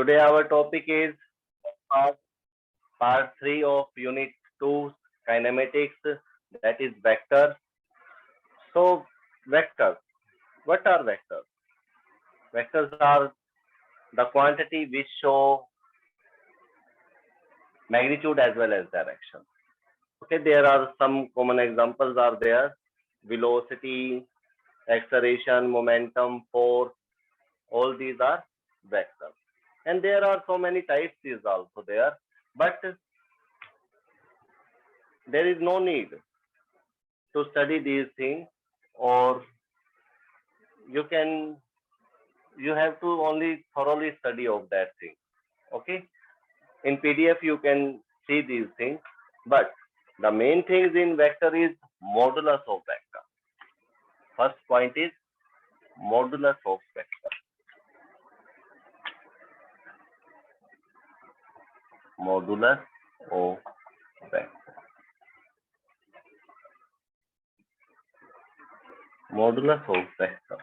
Today our topic is part, part 3 of Unit 2 Kinematics, that is vectors. So vectors, what are vectors? Vectors are the quantity which show magnitude as well as direction. Okay, there are some common examples are there. Velocity, acceleration, momentum, force, all these are vectors. And there are so many types is also there, but there is no need to study these things, or you have to only thoroughly study of that thing. Okay, in PDF you can see these things, but the main things in vector is modulus of vector. First point is modulus of vector. Modulus of vector. Modulus of vector.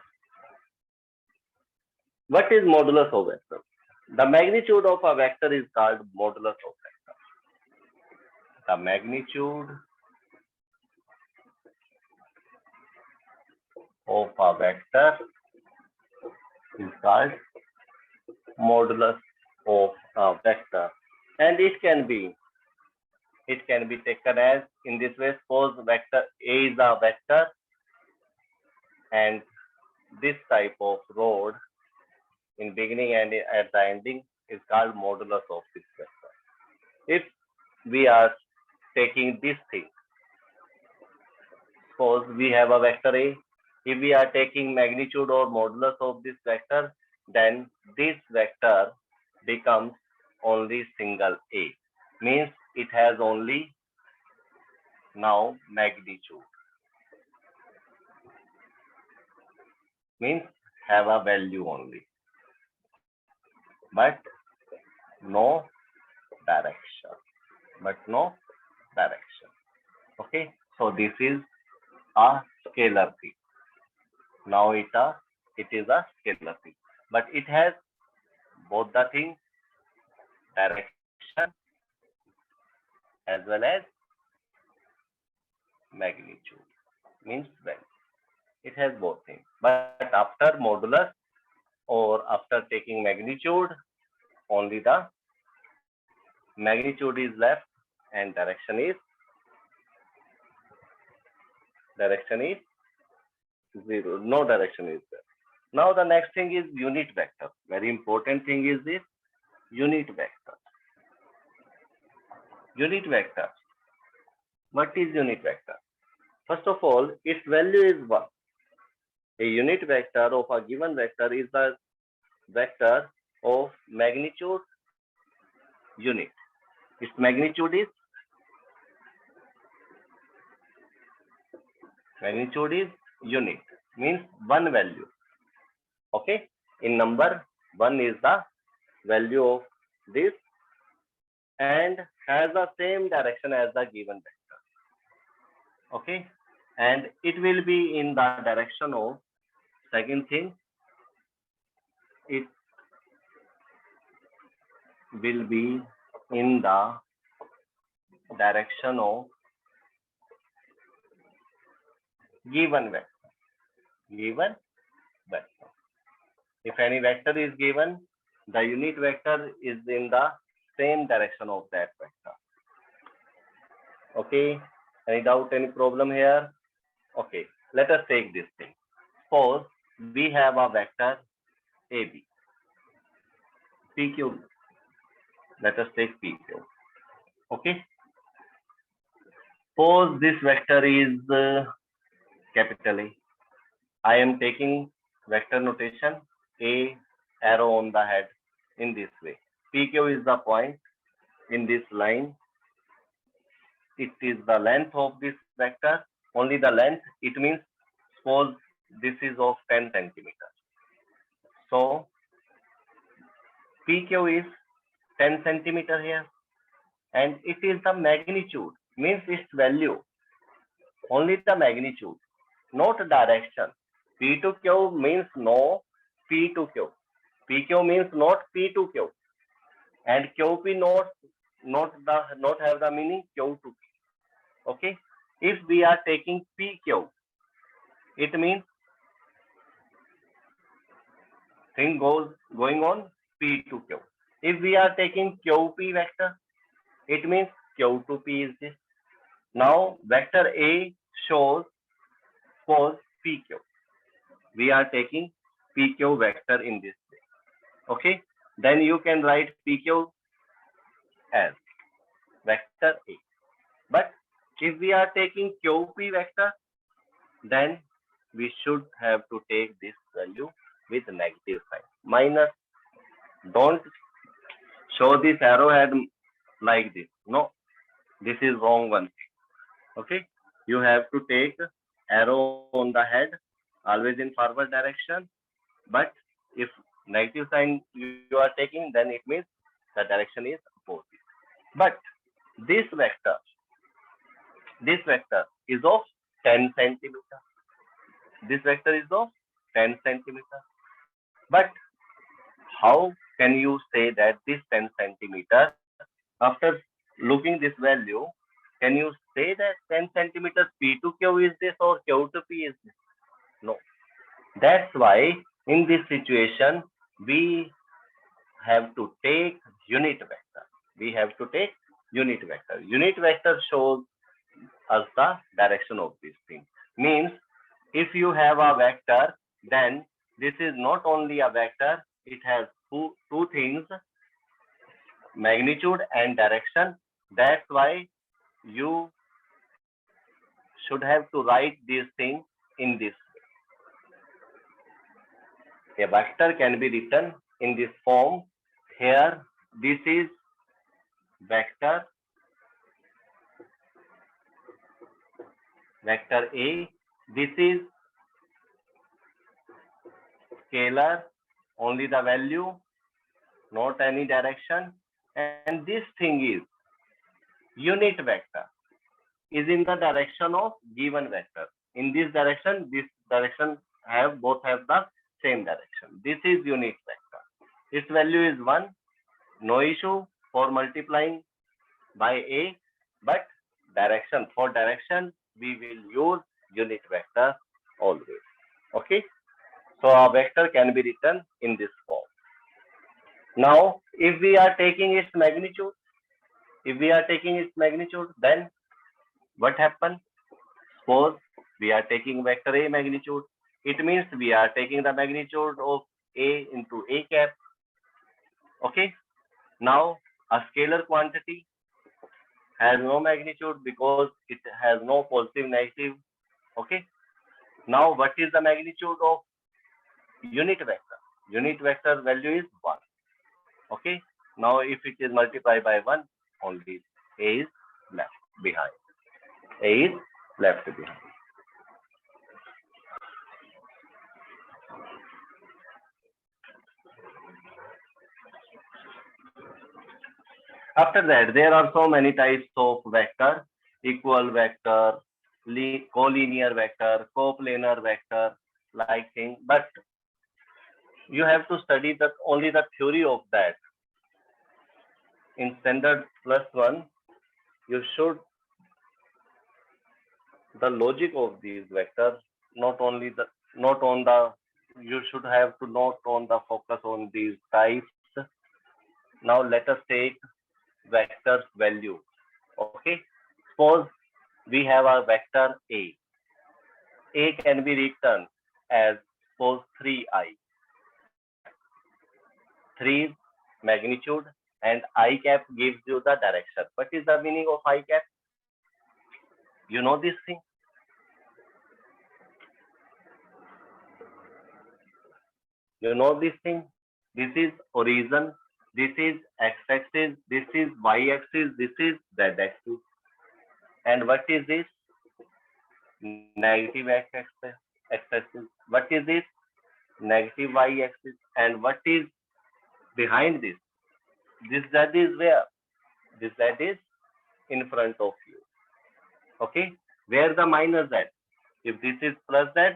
What is modulus of vector? The magnitude of a vector is called modulus of vector. The magnitude of a vector is called modulus of a vector, and it can be taken as in this way. Suppose vector A is a vector, and this type of road in beginning and at the ending is called modulus of this vector. If we are taking this thing, suppose we have a vector A. If we are taking magnitude or modulus of this vector, then this vector becomes only single A. Means it has only now magnitude. Means have a value only, but no direction. Okay, so this is a scalar thing. Now it is a scalar thing, but it has both the things, direction as well as magnitude, means value. It has both things, but after modulus or after taking magnitude, only the magnitude is left and direction is zero. No direction is there. Now the next thing is unit vector. Very important thing is this unit vector. Unit vector. What is unit vector? First of all, its value is 1. A unit vector of a given vector is the vector of magnitude unit. Its magnitude is unit, means one value. Okay, in number 1 is the value of this and has the same direction as the given vector. Okay, and it will be in the direction of, second thing, it will be in the direction of given vector. If any vector is given, the unit vector is in the same direction of that vector. Okay, any doubt, any problem here? Okay, let us take this thing. Suppose we have a vector AB, PQ. Let us take PQ. Okay, suppose this vector is capital A. I am taking vector notation A, arrow on the head, in this way. PQ is the point in this line. It is the length of this vector, only the length. It means, suppose this is of 10 centimeters. So PQ is 10 centimeter here, and it is the magnitude, means its value, only the magnitude, not direction. P to Q means no P to Q. PQ means not P to Q. and QP not have the meaning Q to P. Okay, if we are taking PQ, it means thing going on P to Q. If we are taking QP vector, it means Q to P is this. Now vector A shows pose PQ. We are taking PQ vector in this way. Okay, then you can write PQ as vector A. But if we are taking QP vector, then we should have to take this value with negative sign. Minus, don't show this arrowhead like this. No, this is wrong one. Okay, you have to take arrow on the head, always in forward direction. But if negative sign you are taking, then it means the direction is opposite. But this vector is of 10 centimeter. This vector is of 10 centimeter. But how can you say that this 10 centimeter, after looking this value, can you say that 10 centimeters P to Q is this or Q to P is this? No. That's why in this situation, we have to take unit vector. We have to take unit vector. Unit vector shows us the direction of this thing. Means if you have a vector, then this is not only a vector, it has two things, magnitude and direction. That's why you should have to write these things in this way. A vector can be written in this form. Here, this is vector A. This is scalar, only the value, not any direction. And this thing is unit vector, is in the direction of given vector. In this direction both have the same direction. This is unit vector. Its value is 1. No issue for multiplying by A, but for direction we will use unit vector always. Okay, so a vector can be written in this form. Now if we are taking its magnitude, then what happens? Suppose we are taking vector A magnitude. It means we are taking the magnitude of A into A cap. Okay. Now a scalar quantity has no magnitude because it has no positive, negative. Okay. Now what is the magnitude of unit vector? Unit vector value is 1. Okay. Now if it is multiplied by 1, only A is left behind. A is left behind. After that, there are so many types of vector: equal vector, collinear vector, coplanar vector, like thing. But you have to study only the theory of that. In standard +1, you should the logic of these vectors, you should have to not on the focus on these types. Now let us take vector's value. Okay, suppose we have a vector A. A can be written as suppose 3i. 3 is magnitude and I cap gives you the direction. What is the meaning of I cap? You know this thing? You know this thing? This is origin, this is x-axis, this is y-axis, this is z-axis. And what is this? Negative x-axis. What is this? Negative y-axis. And what is behind this? This z is where? This z is in front of you. Okay? Where the minus z? If this is plus z,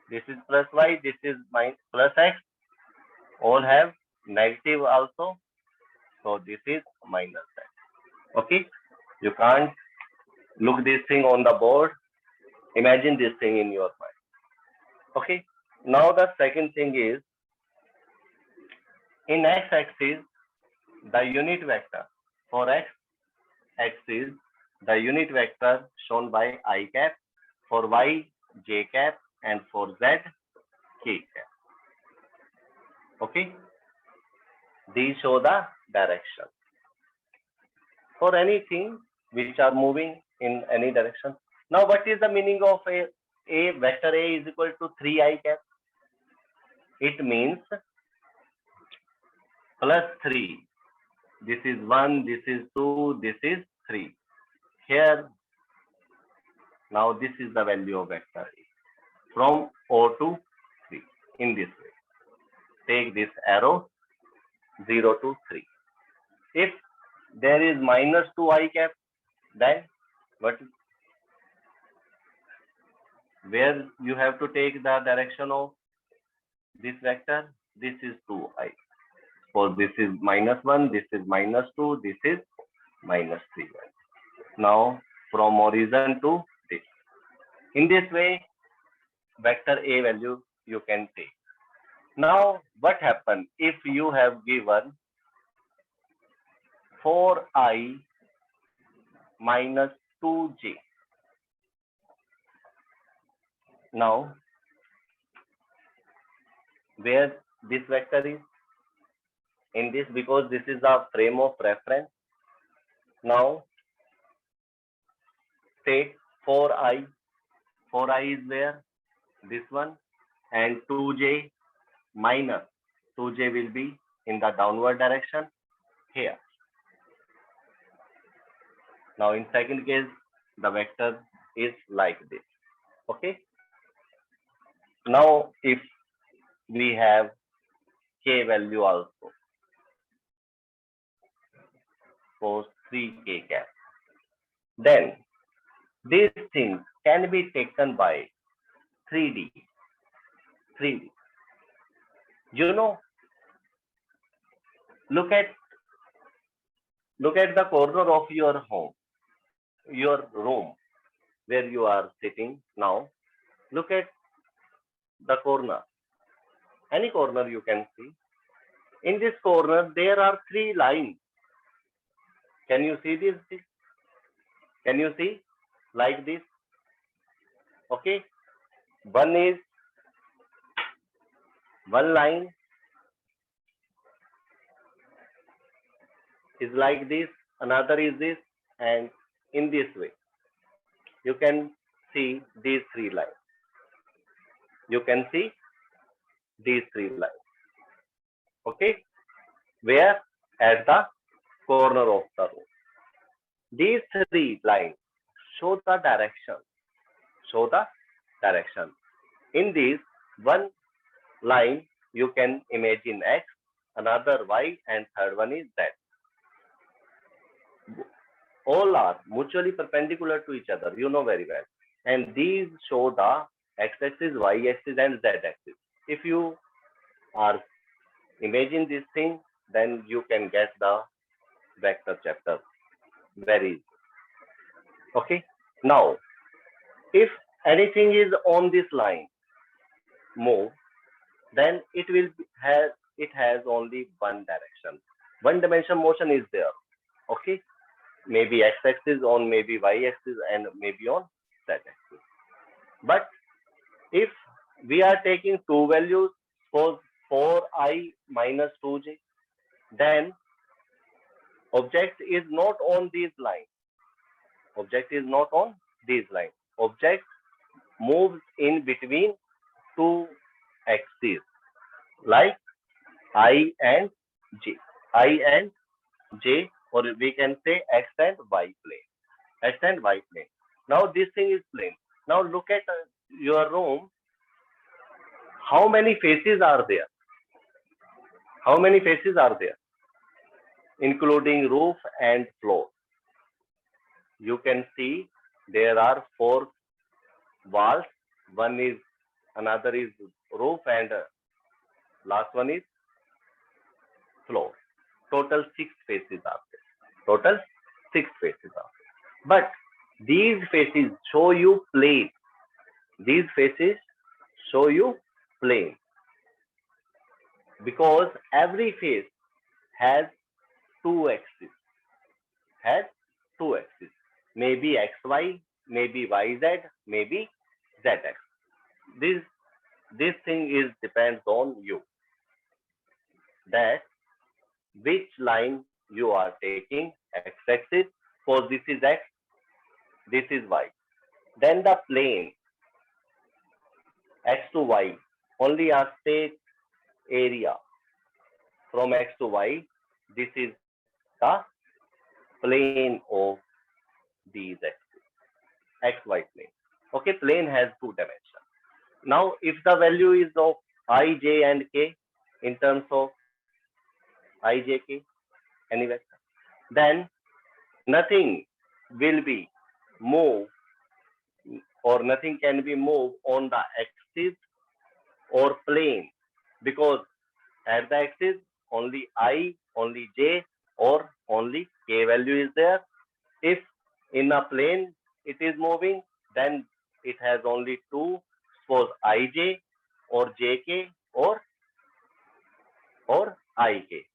this is plus y, this is plus x, all have negative also. So this is minus that. Okay, you can't look this thing on the board. Imagine this thing in your mind. Okay, now the second thing is, in x-axis, the unit vector for x-axis, the unit vector shown by I cap, for y j cap, and for z k cap. Okay, these show the direction for anything which are moving in any direction. Now, what is the meaning of a vector A is equal to 3I cap? It means plus 3. This is 1, this is 2, this is 3. Here, now this is the value of vector A from O to 3 in this way. Take this arrow 0 to 3. If there is minus 2I cap, then what? Where you have to take the direction of this vector? This is 2I. So this is minus 1, this is minus 2, this is minus 3. Now from origin to this. In this way, vector A value you can take. Now what happens if you have given 4I minus 2j? Now, where this vector is? In this, because this is the frame of reference. Now, take 4I. 4I is where? This one. And 2j minus 2j will be in the downward direction here. Now, in second case, the vector is like this. Okay. Now, if we have k value also for 3k cap, then these things can be taken by 3D. 3D. You know, look at the corner of your home, your room, where you are sitting now. Look at the corner, any corner you can see. In this corner, there are 3 lines. Can you see this? Can you see like this? Okay. One line is like this, another is this, and in this way, you can see these 3 lines. You can see these 3 lines. Okay, where? At the corner of the room. These 3 lines show the direction. Show the direction. In this one line, you can imagine x, another y, and third one is z. All are mutually perpendicular to each other, you know very well. And these show the x-axis, y-axis, and z-axis. If you are imagine this thing, then you can get the vector chapter very easy. Okay. Now, if anything is on this line move, then it has only one direction. One dimension motion is there. Okay. Maybe x-axis on maybe y-axis and maybe on z-axis. But if we are taking 2 values, suppose 4I minus 2j, then object is not on these lines. Object is not on these lines. Object moves in between 2 axes, like I and J. I and J, or we can say x and y plane. X and y plane. Now this thing is plane. Now look at your room. How many faces are there? How many faces are there? Including roof and floor. You can see there are 4 walls. One is, another is roof, and last one is floor. total 6 faces are there. Total 6 faces are there. But these faces show you plane. These faces show you plane because every face has two axes. Has two axes. Maybe XY, maybe YZ, maybe ZX. This thing is depends on you. That which line you are taking, x-axis. Suppose this is X, this is Y. Then the plane X to Y, only a state area from X to Y. This is the plane of these axes, XY plane. Okay, plane has two dimensions. Now, if the value is of I, J, and K in terms of I, J, K, any vector, then nothing will be moved or nothing can be moved on the axis or plane because at the axis only I, only J, or only K value is there. If in a plane it is moving, then it has only two, suppose IJ or JK or IK.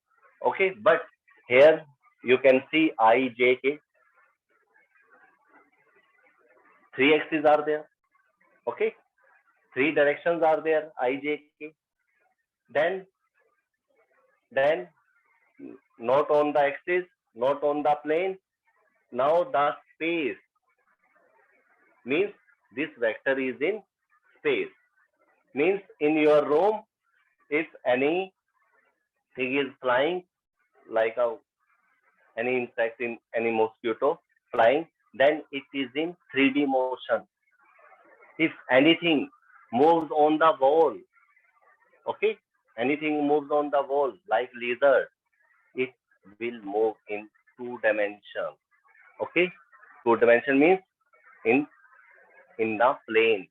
Okay, but here you can see IJK. Three axes are there. Okay, three directions are there, IJK. Then not on the axis, not on the plane. Now the space means this vector is in space. Means in your room, if anything is flying, like any insect, in any mosquito flying, then it is in 3D motion. If anything moves on the wall, okay, anything moves on the wall like lizard, it will move in 2 dimensions. Okay, 2 dimension means in the plane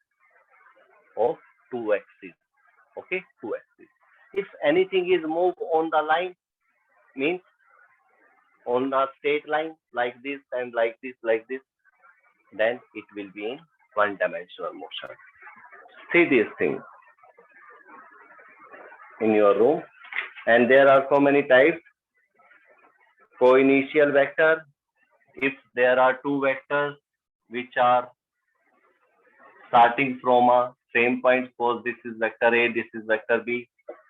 of 2 axes. Okay, 2 axes. If anything is moved on the line, means on the straight line like this and like this, then it will be in 1-dimensional motion. See these things in your room, and there are so many types. Co-initial vector, if there are two vectors which are starting from a same point, suppose this is vector A, this is vector B,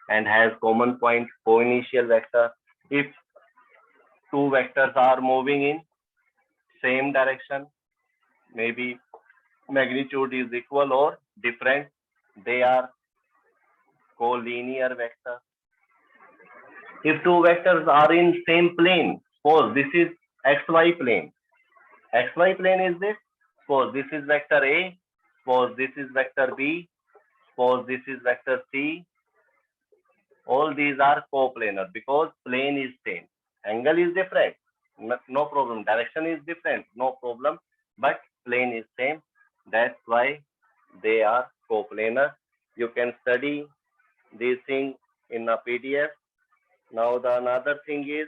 and has common point, co-initial vector. If two vectors are moving in same direction, maybe magnitude is equal or different, they are collinear vector. If two vectors are in same plane, suppose this is XY plane. XY plane is this. Suppose this is vector A. Suppose this is vector B. Suppose this is vector C. All these are coplanar because plane is same. Angle is different. No problem. Direction is different. No problem. But plane is same. That's why they are coplanar. You can study these things in a PDF. Now the another thing is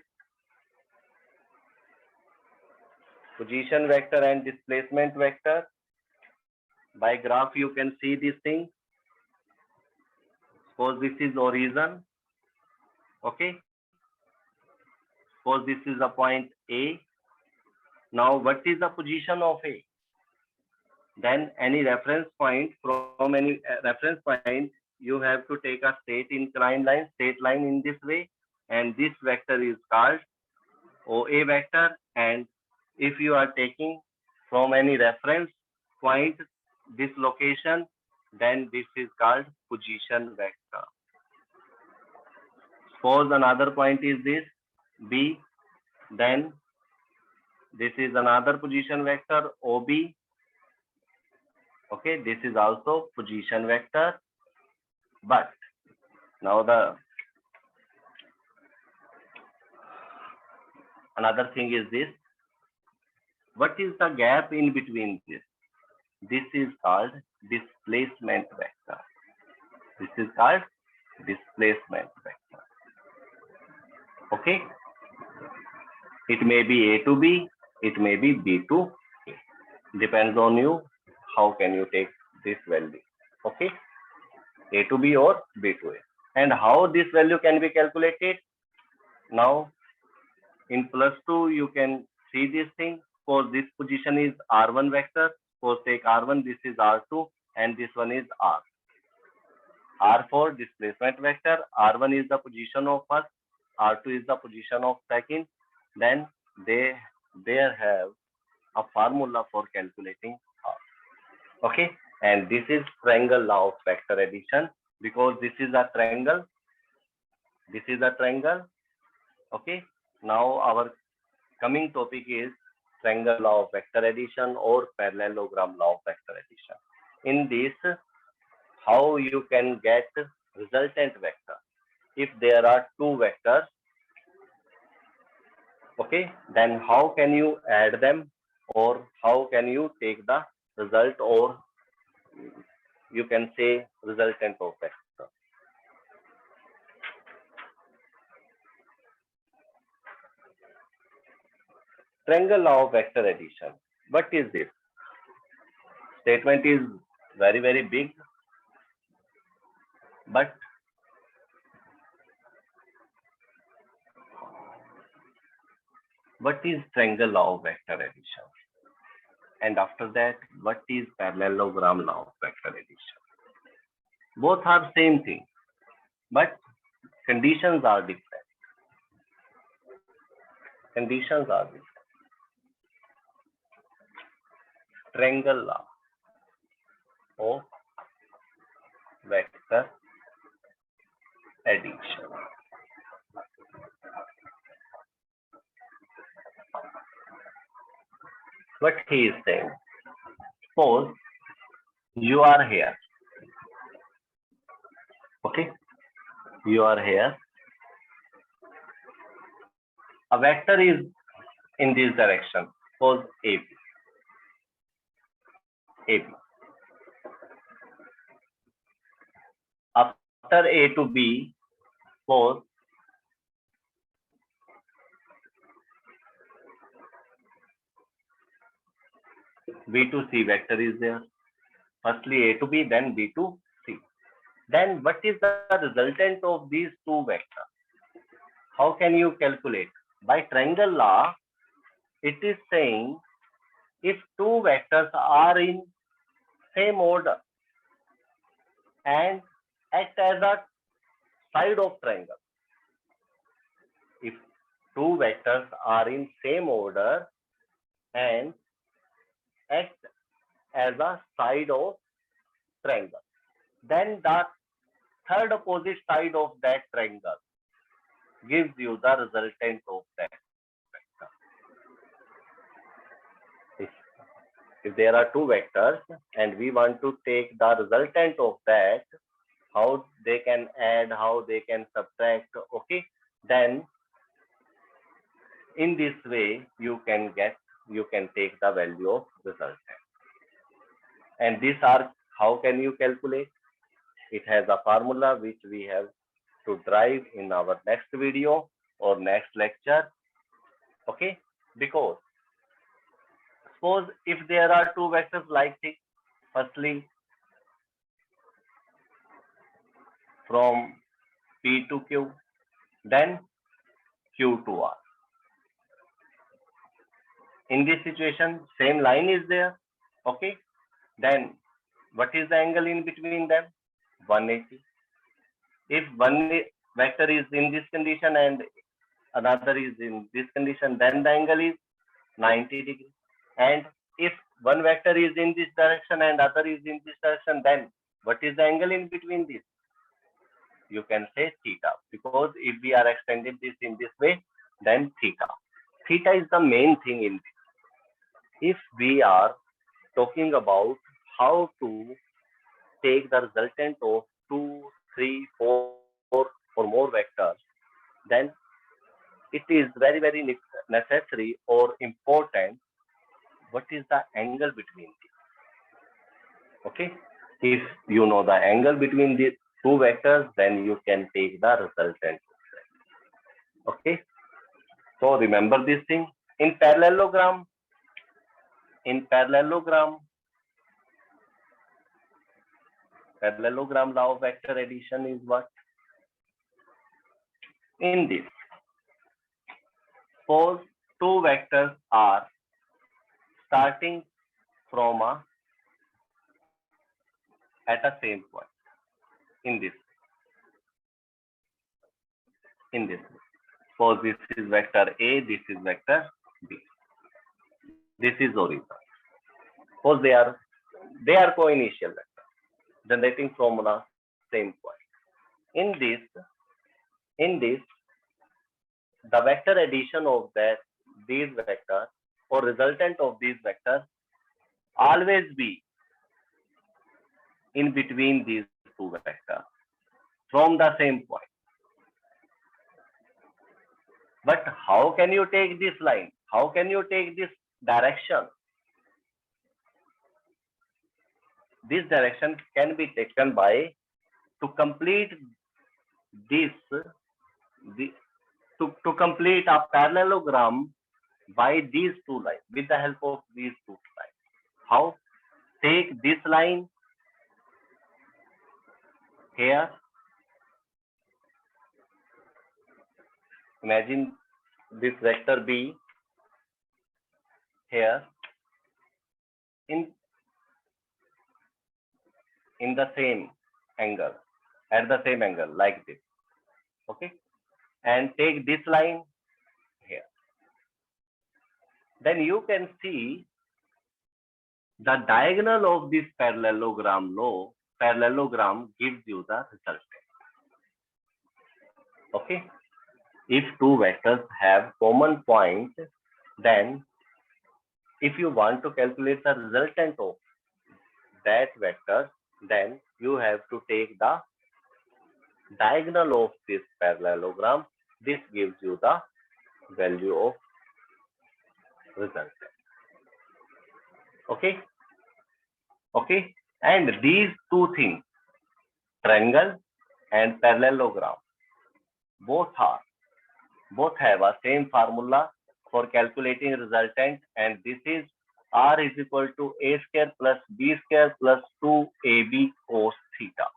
position vector and displacement vector. By graph you can see this thing. Suppose this is origin. Okay. Suppose this is a point A. Now what is the position of A? Then any reference point, from any reference point, you have to take a straight line in this way, and this vector is called OA vector. And if you are taking from any reference point this location, then this is called position vector. Suppose another point is this B, then this is another position vector OB. Okay, this is also position vector. But now the another thing is this. What is the gap in between this? This is called displacement vector. This is called displacement vector. Okay. It may be A to B, it may be B to A. Depends on you. How can you take this value? Okay, A to B or B to A. And how this value can be calculated? Now, in +2, you can see this thing. For this position is R1 vector. For take R1, this is R2, and this one is R. R4 displacement vector. R1 is the position of first, R2 is the position of second. Then they have a formula for calculating R. Okay, and this is triangle law of vector addition, because this is a triangle. This is a triangle. Okay, now our coming topic is triangle law of vector addition or parallelogram law of vector addition. In this, how you can get resultant vector. If there are two vectors, okay, then how can you add them, or how can you take the result, or you can say resultant of vector. Triangle law of vector addition. What is this? Statement is very, very big, but what is triangle law of vector addition? And after that, what is parallelogram law of vector addition? Both are same thing, but conditions are different. Conditions are different. Triangle law of vector addition. What he is saying, suppose you are here, okay, you are here, a vector is in this direction, suppose AB. After A to B, suppose B to C vector is there. Firstly A to B, then B to C. Then what is the resultant of these two vectors? How can you calculate? By triangle law, it is saying if two vectors are in same order and act as a side of triangle. If two vectors are in same order and act as a side of triangle, then the third opposite side of that triangle gives you the resultant of that vector. If there are two vectors and we want to take the resultant of that, how they can add, how they can subtract, okay, then in this way you can take the value of resultant. And these are, how can you calculate? It has a formula which we have to drive in our next video or next lecture, okay, because suppose if there are two vectors like this, firstly from P to Q, then Q to R. In this situation, same line is there, okay, then what is the angle in between them? 180. If one vector is in this condition and another is in this condition, then the angle is 90 degrees. And if one vector is in this direction and other is in this direction, then what is the angle in between these? You can say theta, because if we are extending this in this way, then theta. Theta is the main thing in this. If we are talking about how to take the resultant of 2, 3, 4 or more vectors, then it is very, very necessary or important what is the angle between these. Okay, if you know the angle between these two vectors, then you can take the resultant. Okay, So remember this thing. In parallelogram, parallelogram law of vector addition is what? In this, suppose two vectors are starting from at a same point. In this, suppose this is vector A, this is vector B. This is origin. Suppose they are co-initial vectors generating from the same point. In this, the vector addition of these vectors or resultant of these vectors always be in between these two vectors from the same point. But how can you take this line? How can you take this direction? This direction can be taken by to complete this to complete a parallelogram by these two lines, with the help of these two lines. How? Take this line here. Imagine this vector B here in the same angle, at the same angle, like this. Okay, and take this line here. Then you can see the diagonal of this parallelogram gives you the resultant. Okay, if two vectors have common point, then if you want to calculate the resultant of that vector, then you have to take the diagonal of this parallelogram. This gives you the value of resultant. Okay, and these two things, triangle and parallelogram, both have a same formula for calculating resultant, and this is R is equal to A square plus B square plus 2AB cos theta.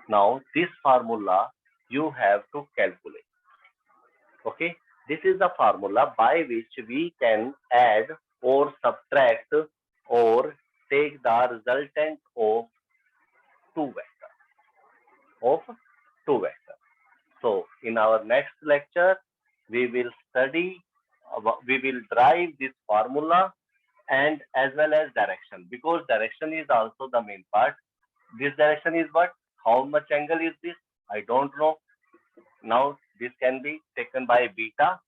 Now this formula you have to calculate. Okay, this is the formula by which we can add or subtract or take the resultant of two vectors. So in our next lecture, we will derive this formula and as well as direction, because direction is also the main part. This direction is what? How much angle is this? I don't know. Now this can be taken by beta.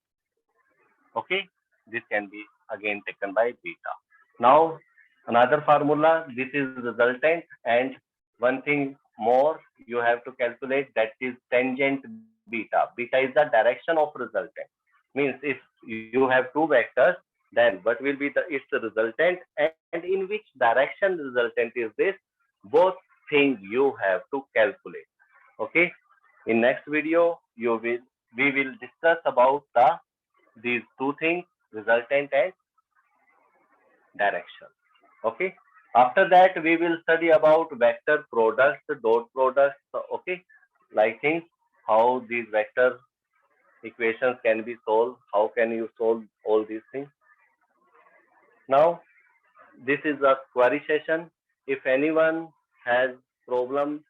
Okay, this can be again taken by beta. Now another formula, this is resultant, and one thing more you have to calculate, that is tangent beta. Beta is the direction of resultant. Means if you have two vectors, then what will be its resultant, and in which direction resultant is this? Both things you have to calculate. Okay, in next video we will discuss about these two things, resultant and direction. Okay, after that we will study about vector products, dot products. Okay, like things, how these vector equations can be solved, how can you solve all these things. Now this is a query session. If anyone has problem